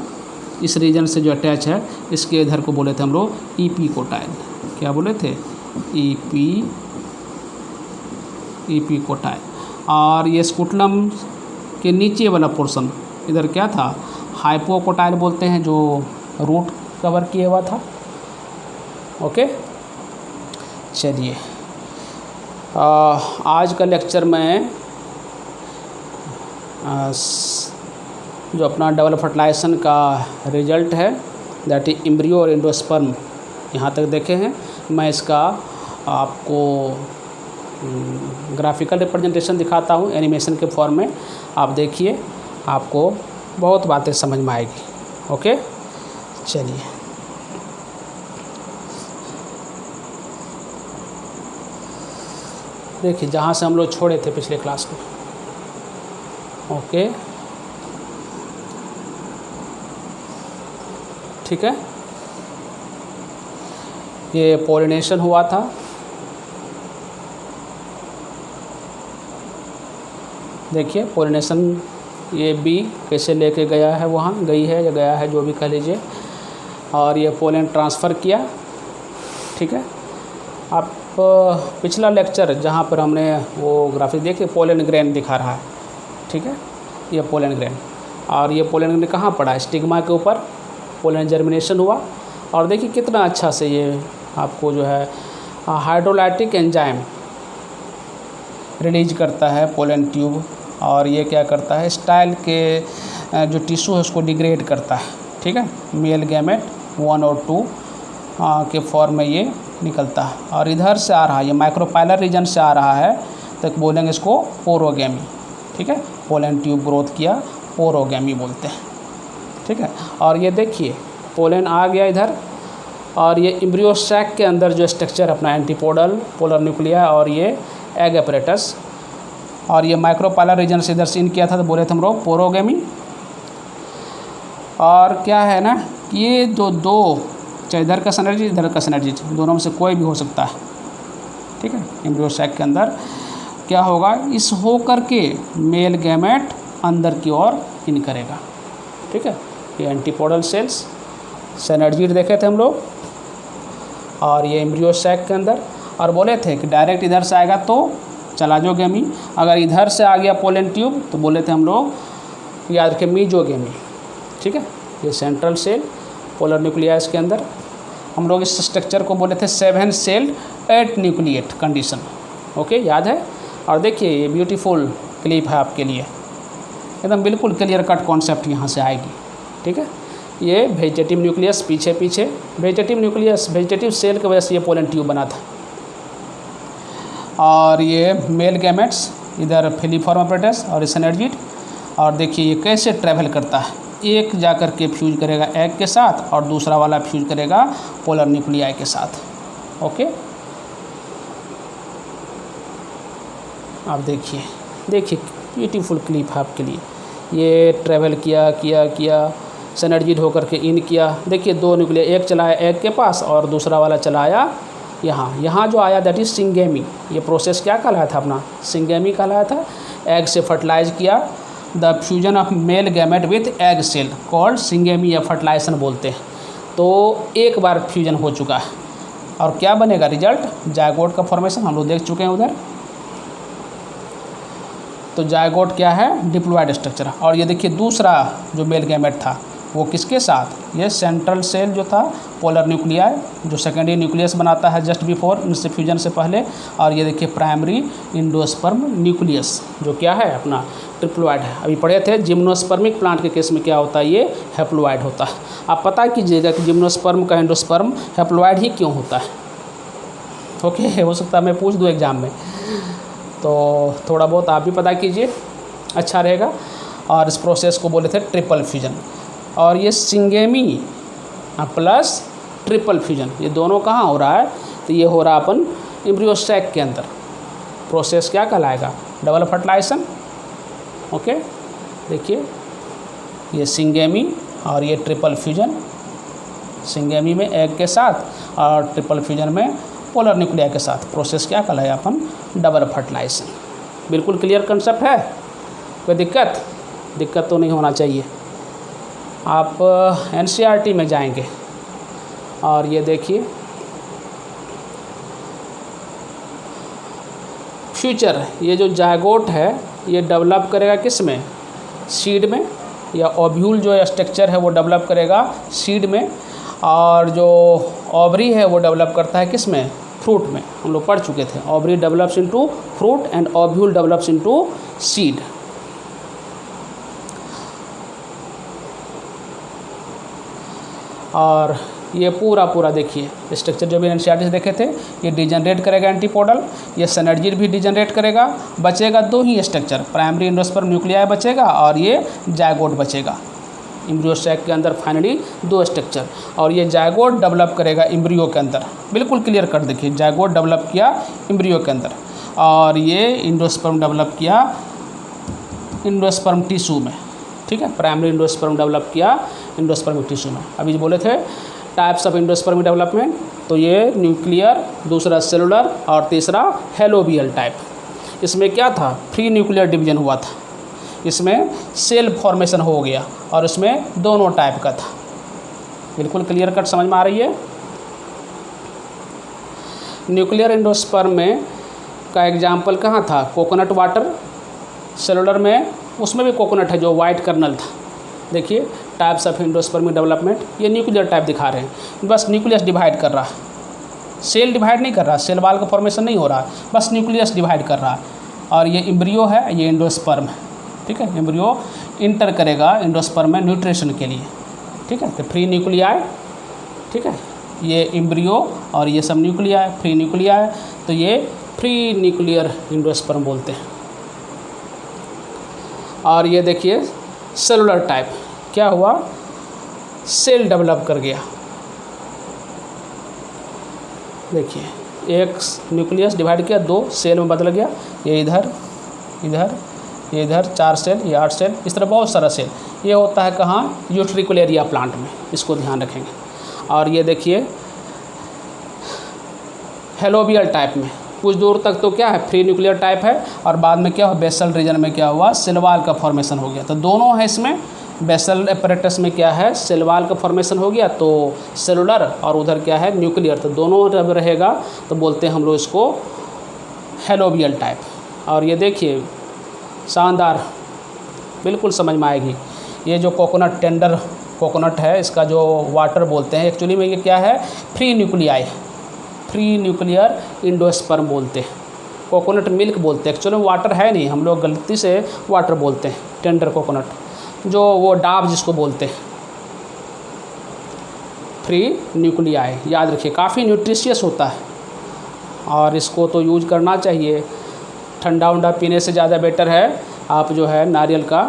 इस रीजन से जो अटैच है इसके इधर को बोले थे हम लोग इपिकोटाइल। क्या बोले थे, इपिकोटाइल। और ये स्कूटलम के नीचे वाला पोर्शन इधर क्या था, हाइपोकोटाइल बोलते हैं, जो रूट कवर किया हुआ था। ओके, चलिए आज का लेक्चर में जो अपना डबल फर्टिलाइजेशन का रिजल्ट है दैट इज एम्ब्रियो और एंडोस्पर्म यहाँ तक देखे हैं। मैं इसका आपको ग्राफिकल रिप्रेजेंटेशन दिखाता हूँ एनिमेशन के फॉर्म में। आप देखिए, आपको बहुत बातें समझ में आएगी। ओके, चलिए देखिए जहाँ से हम लोग छोड़े थे पिछले क्लास में। ओके, ठीक है, ये पॉलिनेशन हुआ था। देखिए पॉलिनेशन, ये बी कैसे लेके गया है, वहाँ गई है या गया है जो भी कह लीजिए, और ये पोलन ट्रांसफ़र किया। ठीक है, आप पिछला लेक्चर जहाँ पर हमने वो ग्राफिक देखिए पोलन ग्रेन दिखा रहा है। ठीक है, ये पोलन ग्रेन, और ये पोलन ग्रेन कहाँ पड़ा, स्टिग्मा के ऊपर पोलन जर्मिनेशन हुआ। और देखिए कितना अच्छा से ये आपको जो है हाइड्रोलाइटिक एंजाइम रिलीज करता है पोलन ट्यूब, और ये क्या करता है, स्टाइल के जो टिश्यू है उसको डिग्रेड करता है। ठीक है, मेल गैमेट 1 और 2 के फॉर्म में ये निकलता है, और इधर से आ रहा है, ये माइक्रोपाइलर रीजन से आ रहा है, तो बोलेंगे इसको पोरोगेमी। ठीक है, पोलन ट्यूब ग्रोथ किया, पोरोगेमी बोलते हैं। ठीक है, और ये देखिए पोलन आ गया इधर, और ये एम्ब्रियो सैक के अंदर जो स्ट्रक्चर अपना एंटीपोडल, पोलर न्यूक्लिया और ये एग अपरेटस, और ये माइक्रोपाइलर रीजन से इधर से इन किया था, तो बोले थे हम लोग पोरोगेमी। और क्या है ना, ये जो दो, चाहे इधर का सिनर्जी इधर का सिनर्जी, दोनों में से कोई भी हो सकता है। ठीक है, एम्ब्रियो सैक के अंदर क्या होगा, इस हो करके मेल गैमेट अंदर की ओर इन करेगा। ठीक है, ये एंटीपोडल सेल्स सिनर्जी देखे थे हम लोग, और ये एम्ब्रियो सैक के अंदर, और बोले थे कि डायरेक्ट इधर से आएगा तो चला जो गेमी, अगर इधर से आ गया पोलन ट्यूब तो बोले थे हम लोग याद रखें मीजोगेमी। ठीक है, ये सेंट्रल सेल पोलर न्यूक्लियस के अंदर हम लोग इस स्ट्रक्चर को बोले थे 7 सेल्ड 8 न्यूक्लिएट कंडीशन। ओके, याद है। और देखिए ये ब्यूटीफुल क्लिप है आपके लिए, एकदम बिल्कुल क्लियर कट कॉन्सेप्ट यहाँ से आएगी। ठीक है, ये वेजिटेटिव न्यूक्लियस पीछे पीछे, वेजिटेटिव न्यूक्लियस वेजिटेटिव सेल की वजह से ये पोलन ट्यूब बना था, और ये मेल गैमेट्स इधर फिलीफॉर्म अपरेटस और सिनर्जिड। और देखिए ये कैसे ट्रैवल करता है, एक जाकर के फ्यूज करेगा एग के साथ और दूसरा वाला फ्यूज करेगा पोलर न्यूक्लियाई के साथ। ओके, आप देखिए ब्यूटीफुल क्लिप है आपके लिए। ये ट्रैवल किया सिनर्जिड होकर के इन किया। देखिए दो न्यूक्लिया, एक चलाया एग के पास और दूसरा वाला चलाया यहाँ जो आया दैट इज सिंगेमी। ये प्रोसेस क्या कहलाया था अपना, सिंगेमी कहलाया था। एग से फर्टिलाइज किया, the fusion of male gamete with egg cell called syngamy या फर्टिलाइजेशन बोलते हैं। तो एक बार फ्यूजन हो चुका है, और क्या बनेगा रिजल्ट, जायगोट का फॉर्मेशन हम लोग देख चुके हैं उधर। तो जायगोट क्या है, डिप्लॉयड स्ट्रक्चर। और ये देखिए दूसरा जो मेल गैमेट था वो किसके साथ, ये सेंट्रल सेल जो था पोलर न्यूक्लियाई जो सेकेंडरी न्यूक्लियस बनाता है जस्ट बिफोर इनसे फ्यूजन से पहले। और ये देखिए प्राइमरी इंडोस्पर्म न्यूक्लियस जो क्या है अपना ट्रिप्लॉइड है। अभी पढ़े थे जिम्नोस्पर्मिक प्लांट के केस में क्या होता है, ये हैप्लॉइड होता है। आप पता कीजिएगा कि जिम्नोस्पर्म का एंडोस्पर्म हैप्लॉइड ही क्यों होता है। ओके, हो सकता है मैं पूछ दूँ एग्जाम में, तो थोड़ा बहुत आप भी पता कीजिए, अच्छा रहेगा। और इस प्रोसेस को बोले थे ट्रिपल फ्यूजन। और ये सिंगेमी प्लस ट्रिपल फ्यूजन। ये दोनों कहाँ हो रहा है, तो ये हो रहा अपन एम्ब्रियो सैक के अंदर। प्रोसेस क्या कहलाएगा, डबल फर्टिलाइजेशन। ओके, देखिए ये सिंगेमी और ये ट्रिपल फ्यूजन। सिंगेमी में एग के साथ और ट्रिपल फ्यूजन में पोलर न्यूक्लिया के साथ। प्रोसेस क्या कहलाएगा अपन, डबल फर्टिलाइजेशन। बिल्कुल क्लियर कंसेप्ट है, कोई दिक्कत तो नहीं होना चाहिए। आप एनसीईआरटी में जाएंगे और ये देखिए फ्यूचर, ये जो जायगोट है ये डेवलप करेगा किस में, सीड में, या ओव्यूल जो स्ट्रक्चर है वो डेवलप करेगा सीड में, और जो ओवरी है वो डेवलप करता है किस में, फ्रूट में। हम लोग पढ़ चुके थे, ovary develops into fruit and ovule develops into seed. और ये पूरा देखिए स्ट्रक्चर जो भी एनसीईआरटी से देखे थे, ये डिजनरेट करेगा एंटीपोडल, ये सिनर्जिड भी डिजनरेट करेगा। बचेगा दो ही स्ट्रक्चर, प्राइमरी एंडोस्पर्म न्यूक्लियाई बचेगा और ये जायगोट बचेगा। एम्ब्रियो सैक के अंदर फाइनली दो स्ट्रक्चर, और ये जायगोट डेवलप करेगा एम्ब्रियो के अंदर। बिल्कुल क्लियर कर देखिए, जायगोट डेवलप किया एम्ब्रियो के अंदर, और ये एंडोस्पर्म डेवलप किया एंडोस्पर्म टिश्यू में। ठीक है, प्राइमरी एंडोस्पर्म डेवलप किया एंडोस्पर्म टिश्यू में। अभी बोले थे टाइप्स ऑफ एंडोस्पर्म डेवलपमेंट, तो ये न्यूक्लियर, दूसरा सेलुलर और तीसरा हेलोबियल टाइप। इसमें क्या था, फ्री न्यूक्लियर डिवीजन हुआ था, इसमें सेल फॉर्मेशन हो गया, और इसमें दोनों टाइप का था। बिल्कुल क्लियर कट समझ में आ रही है। न्यूक्लियर एंडोस्पर्म में का एग्जाम्पल कहाँ था, कोकोनट वाटर। सेलुलर में उसमें भी कोकोनट है जो वाइट कर्नल था। देखिए टाइप्स ऑफ एंडोस्पर्म डेवलपमेंट, ये न्यूक्लियर टाइप दिखा रहे हैं, बस न्यूक्लियस डिवाइड कर रहा है, सेल डिवाइड नहीं कर रहा, सेल वाल का फॉर्मेशन नहीं हो रहा, बस न्यूक्लियस डिवाइड कर रहा है। और ये एम्ब्रियो है, ये एंडोस्पर्म है। ठीक है, एम्ब्रियो इंटर करेगा एंडोस्पर्म में न्यूट्रिशन के लिए। ठीक है, तो फ्री न्यूक्लियाई। ठीक है, ये एम्ब्रियो और ये सब न्यूक्लियाई, फ्री न्यूक्लियाई, तो ये फ्री न्यूक्लियर एंडोस्पर्म बोलते हैं। और ये देखिए सेलुलर टाइप, क्या हुआ, सेल डेवलप कर गया। देखिए एक न्यूक्लियस डिवाइड किया, दो सेल में बदल गया, ये इधर इधर, ये इधर 4 सेल, ये 8 सेल, इस तरह बहुत सारा सेल। ये होता है कहाँ, यूट्रिकुलेरिया प्लांट में, इसको ध्यान रखेंगे। और ये देखिए हेलोबियल टाइप में कुछ दूर तक तो क्या है, फ्री न्यूक्लियर टाइप है, और बाद में क्या हुआ, बेसल रीजन में क्या हुआ, सेलवाल का फॉर्मेशन हो गया। तो दोनों है इसमें, बेसल एपरेटस में क्या है, सेलवाल का फॉर्मेशन हो गया, तो सेलुलर, और उधर क्या है न्यूक्लियर, तो दोनों जब रहेगा तो बोलते हैं हम लोग इसको हेलोबियल टाइप। और ये देखिए शानदार, बिल्कुल समझ में आएगी। ये जो कोकोनट, टेंडर कोकोनट है, इसका जो वाटर बोलते हैं, एक्चुअली में ये क्या है, free nuclei, free nuclear endosperm बोलते हैं। कोकोनट मिल्क बोलते हैं, एक्चुअली वाटर है नहीं, हम लोग गलती से वाटर बोलते हैं। टेंडर कोकोनट, जो वो डाब जिसको बोलते हैं, फ्री न्यूक्लियाई, याद रखिए, काफ़ी न्यूट्रिशियस होता है, और इसको तो यूज करना चाहिए। ठंडा उंडा पीने से ज़्यादा बेटर है आप जो है नारियल का,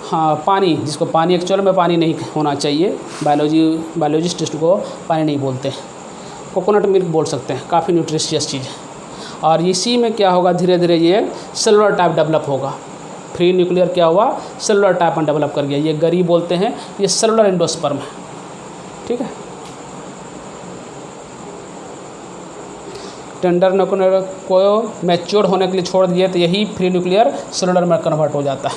हाँ, पानी, जिसको पानी एक्चुअल में पानी नहीं होना चाहिए, बायोलॉजिस्ट इसको पानी नहीं बोलते, कोकोनट मिल्क बोल सकते हैं, काफ़ी न्यूट्रिशियस चीज़ है। और इसी में क्या होगा, धीरे धीरे ये सेलुलर टाइप डेवलप होगा। फ्री न्यूक्लियर क्या हुआ, सेलुलर टाइप में डेवलप कर गया, ये गरी बोलते हैं, ये सेलुलर एंडोस्पर्म है। ठीक है, टेंडर कोकोनट को मैच्योर होने के लिए छोड़ दिए तो यही फ्री न्यूक्लियर सेलुलर में कन्वर्ट हो जाता है।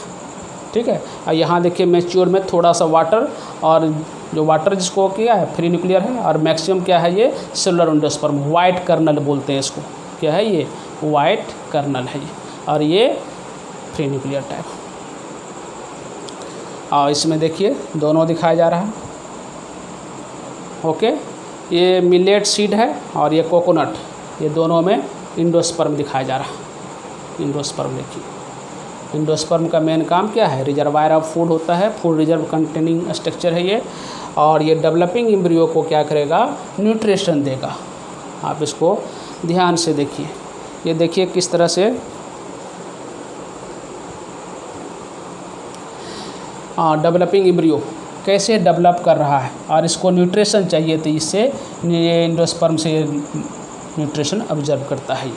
ठीक है, और यहाँ देखिए मैच्योर में थोड़ा सा वाटर, और जो वाटर जिसको क्या है फ्री न्यूक्लियर है, और मैक्सिमम क्या है, ये सेलुलर एंडोस्पर्म, वाइट कर्नल बोलते हैं इसको, क्या है ये, वाइट कर्नल है ये, और ये फ्री न्यूक्लियर टाइप। और इसमें देखिए दोनों दिखाया जा रहा है। ओके, ये मिलेट सीड है और ये कोकोनट, ये दोनों में एंडोस्पर्म दिखाया जा रहा है। एंडोस्पर्म देखिए, एंडोस्पर्म का मेन काम क्या है, रिजर्वायर ऑफ फूड होता है, फूड रिजर्व कंटेनिंग स्ट्रक्चर है ये, और ये डेवलपिंग एम्ब्रियो को क्या करेगा, न्यूट्रिशन देगा। आप इसको ध्यान से देखिए, ये देखिए किस तरह से डेवलपिंग एम्ब्रियो कैसे डेवलप कर रहा है और इसको न्यूट्रिशन चाहिए, तो इससे ये एंडोस्पर्म से न्यूट्रिशन ऑब्जर्व करता है ये,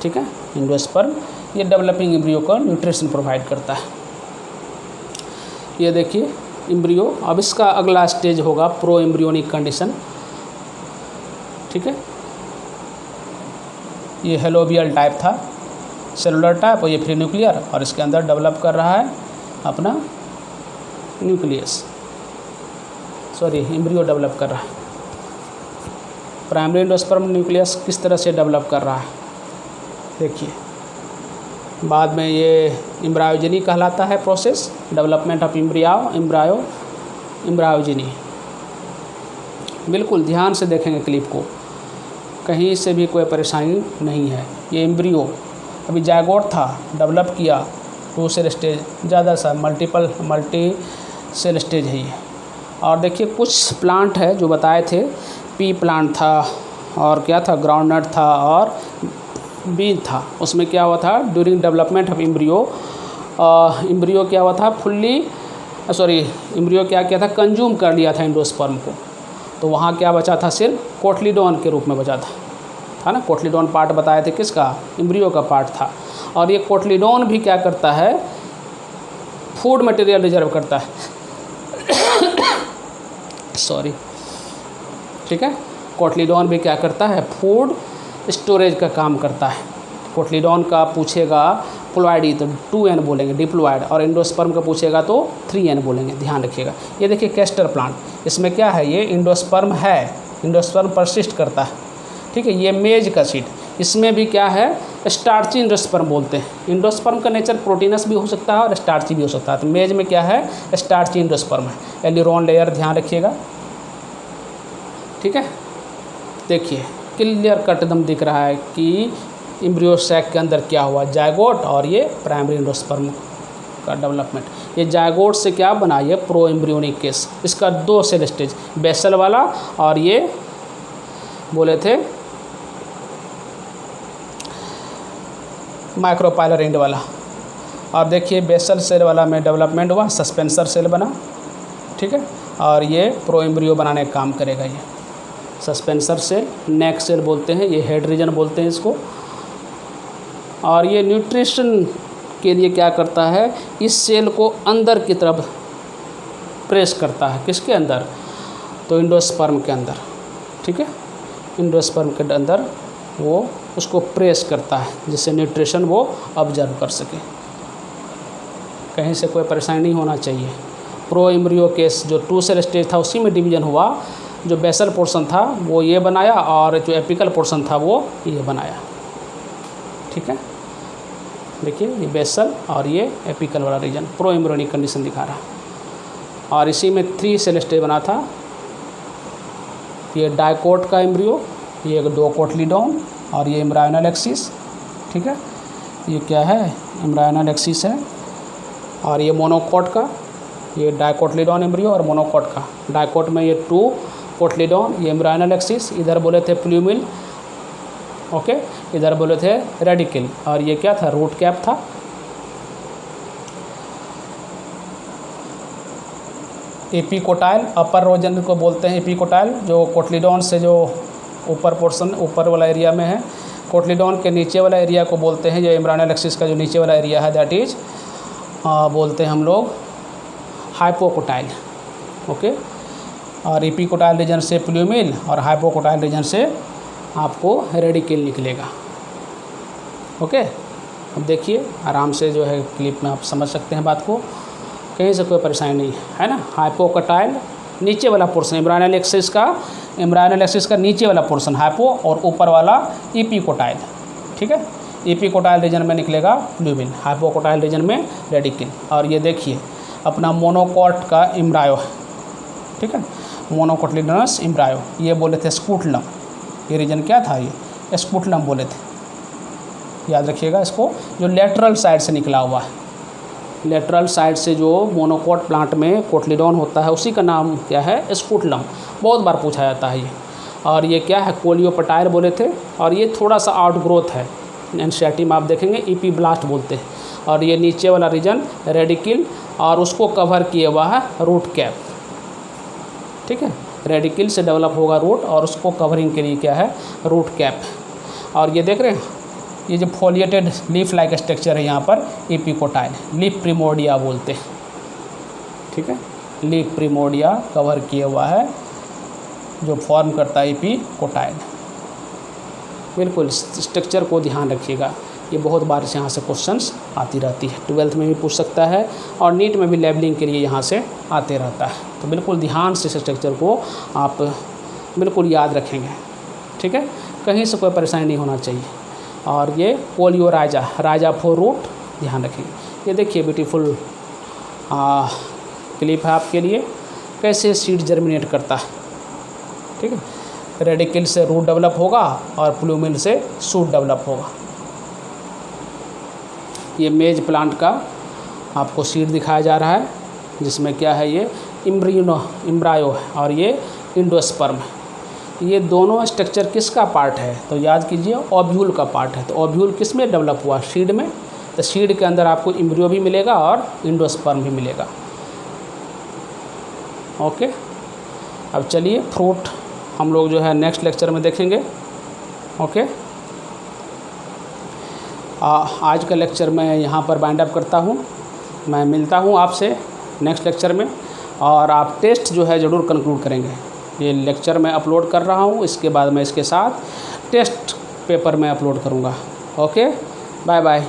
ठीक है। एंडोस्पर्म ये डेवलपिंग एम्ब्रियो को न्यूट्रिशन प्रोवाइड करता है। ये देखिए एम्ब्रियो, अब इसका अगला स्टेज होगा प्रो एम्ब्रियोनिक कंडीशन, ठीक है। ये हेलोबियल टाइप था, सेलुलर टाइप, और ये फ्री न्यूक्लियर, और इसके अंदर डेवलप कर रहा है अपना न्यूक्लियस, सॉरी एम्ब्रियो डेवलप कर रहा है। प्राइमरी एंडोस्पर्म न्यूक्लियस किस तरह से डेवलप कर रहा है देखिए। बाद में ये एम्ब्रायोजेनी कहलाता है प्रोसेस, डेवलपमेंट ऑफ एम्ब्रायोजेनी। बिल्कुल ध्यान से देखेंगे क्लिप को, कहीं से भी कोई परेशानी नहीं है। ये एम्ब्रियो अभी जायगोट था, डेवलप किया 2 सेल स्टेज, ज़्यादा सा मल्टी सेल स्टेज है ये। और देखिए कुछ प्लांट है जो बताए थे, पी प्लांट था और क्या था, ग्राउंडनट था और बीन था। उसमें क्या हुआ था ड्यूरिंग डेवलपमेंट ऑफ एम्ब्रियो क्या हुआ था एम्ब्रियो क्या किया था, कंज्यूम कर लिया था एंडोस्पर्म को। तो वहाँ क्या बचा था, सिर्फ कोटलीडॉन के रूप में बचा था ना। कोटलीडॉन पार्ट बताए थे किसका, एम्ब्रियो का पार्ट था। और ये कोटलीडॉन भी क्या करता है, फूड मटेरियल रिजर्व करता है सॉरी, ठीक है। कोटलीडॉन भी क्या करता है, फूड स्टोरेज का काम करता है। कोटलीडॉन का पूछेगा प्लॉयडी तो 2N बोलेंगे डिप्लॉयड, और एंडोस्पर्म का पूछेगा तो 3N बोलेंगे, ध्यान रखिएगा। ये देखिए कैस्टर प्लांट, इसमें क्या है, ये एंडोस्पर्म है, एंडोस्पर्म परसिस्ट करता है, ठीक है। ये मेज का सीड, इसमें भी क्या है, स्टार्ची एंडोस्पर्म बोलते हैं। एंडोस्पर्म का नेचर प्रोटीनस भी हो सकता है और स्टार्ची भी हो सकता है। तो मेज में क्या है, स्टार्ची एंडोस्पर्म है। एलिरोन लेयर ध्यान रखिएगा, ठीक है। देखिए क्लियर कट एकदम दिख रहा है कि एम्ब्रियो सैक के अंदर क्या हुआ, जायगोट और ये प्राइमरी एंडोस्पर्म का डेवलपमेंट। ये जायगोट से क्या बना, ये प्रो एम्ब्रियोनिक केस। इसका 2 सेल स्टेज, बेसल वाला और ये बोले थे माइक्रोपाइलर एंड वाला। और देखिए बेसल सेल वाला में डेवलपमेंट हुआ, सस्पेंसर सेल बना, ठीक है। और ये प्रो एम्ब्रियो बनाने का काम करेगा। ये सस्पेंसर सेल, नेक सेल बोलते हैं, ये हेड रीजन बोलते हैं इसको। और ये न्यूट्रिशन के लिए क्या करता है, इस सेल को अंदर की तरफ प्रेस करता है। किसके अंदर, तो एंडोस्पर्म के अंदर, ठीक है। एंडोस्पर्म के अंदर वो उसको प्रेस करता है जिससे न्यूट्रिशन वो ऑब्जर्व कर सके, कहीं से कोई परेशानी नहीं होना चाहिए। प्रो एम्ब्रियो केस जो 2 सेल स्टेज था उसी में डिवीजन हुआ। जो बेसल पोर्शन था वो ये बनाया और जो एपिकल पोर्शन था वो ये बनाया, ठीक है। देखिए ये बेसल और ये एपिकल वाला रीजन प्रो एम्ब्रियोनिक कंडीशन दिखा रहा है। और इसी में 3 सेल स्टेज बना था। ये डाइकोट का एम्ब्रियो, ये 2 कोटलीडॉन और ये एम्ब्रायोनल एक्सिस, ठीक है। ये क्या है, एम्ब्रायोनल एक्सिस है। और ये मोनोकोट का, ये डाइकोटलीडॉन एम्ब्रियो और मोनोकोट का। डाइकोट में ये 2 कोटलीडॉन, ये एम्ब्रायोनल एक्सिस, इधर बोले थे प्लूमिल, ओके, इधर बोले थे रेडिकल। और ये क्या था, रूट कैप था। एपिकोटाइल अपर रोजन को बोलते हैं, एपिकोटाइल जो कोटलीडॉन से जो ऊपर पोर्शन, ऊपर वाला एरिया में है। कोटलीडॉन के नीचे वाला एरिया को बोलते हैं, जो एम्ब्रायोनल एक्सिस का जो नीचे वाला एरिया है, दैट इज बोलते हैं हम लोग हाइपोकोटाइल, ओके। और एपिकोटाइल रीजन से प्लूमिल और हाइपोकोटाइल रीजन से आपको रेडिकल निकलेगा, ओके। अब देखिए आराम से जो है क्लिप में आप समझ सकते हैं बात को, कहीं से कोई परेशानी नहीं है ना। हाइपोकोटाइल नीचे वाला पोर्शन एम्ब्रायोनल एक्सिस का नीचे वाला पोर्शन हाइपो, और ऊपर वाला एपिकोटाइल, ठीक है। एपिकोटाइल रीजन में निकलेगा प्लूमिल, हाइपोकोटाइल रीजन में रेडिकल। और ये देखिए अपना मोनोकोट का एम्ब्रायो है, ठीक है, मोनोकोटलीडनस एम्ब्रायो। ये बोले थे स्कूटलम, ये रीजन क्या था, ये स्कूटलम बोले थे, याद रखिएगा इसको। जो लेटरल साइड से निकला हुआ है, लेटरल साइड से जो मोनोकोट प्लांट में कोटलीडॉन होता है उसी का नाम क्या है, स्कूटलम। बहुत बार पूछा जाता है ये। और ये क्या है, कोलियोपटाइल बोले थे। और ये थोड़ा सा आउट ग्रोथ है, एनसीईआरटी में आप देखेंगे एपीब्लास्ट बोलते हैं। और ये नीचे वाला रीजन रेडिकल, और उसको कवर किए हुआ है रूट कैप, ठीक है। रेडिकल से डेवलप होगा रूट और उसको कवरिंग के लिए क्या है, रूट कैप। और ये देख रहे हैं, ये जो फोलिएटेड लीफ लाइक स्ट्रक्चर है यहाँ पर एपिकोटाइल, लीफ प्रिमोर्डिया बोलते हैं, ठीक है। लीफ प्रिमोर्डिया कवर किया हुआ है जो फॉर्म करता है एपिकोटाइल। बिल्कुल स्ट्रक्चर को ध्यान रखिएगा, ये बहुत बार से यहाँ से क्वेश्चंस आती रहती है, 12th में भी पूछ सकता है और नीट में भी लेवलिंग के लिए यहाँ से आते रहता है। तो बिल्कुल ध्यान से स्ट्रक्चर को आप बिल्कुल याद रखेंगे, ठीक है, कहीं से कोई परेशानी नहीं होना चाहिए। और ये पोलियो राजा फॉर रूट ध्यान रखेंगे। ये देखिए ब्यूटीफुल क्लिप है आपके लिए, कैसे सीड जर्मिनेट करता है, ठीक है। रेडिकल से रूट डेवलप होगा और प्लूमिल से शूट डेवलप होगा। ये मेज प्लांट का आपको सीड दिखाया जा रहा है, जिसमें क्या है, ये इम्ब्रायो है और ये इंडोस्पर्म है। ये दोनों स्ट्रक्चर किसका पार्ट है, तो याद कीजिए ओव्यूल का पार्ट है। तो ओव्यूल किस में डेवलप हुआ, सीड में। तो सीड के अंदर आपको इम्ब्रियो भी मिलेगा और इंडोस्पर्म भी मिलेगा। ओके, अब चलिए फ्रूट हम लोग जो है नेक्स्ट लेक्चर में देखेंगे। ओके, आज का लेक्चर मैं यहाँ पर बाइंड अप करता हूँ। मैं मिलता हूँ आपसे नेक्स्ट लेक्चर में, और आप टेस्ट जो है ज़रूर कंक्लूड करेंगे। ये लेक्चर मैं अपलोड कर रहा हूँ, इसके बाद मैं इसके साथ टेस्ट पेपर में अपलोड करूँगा। Okay, bye bye.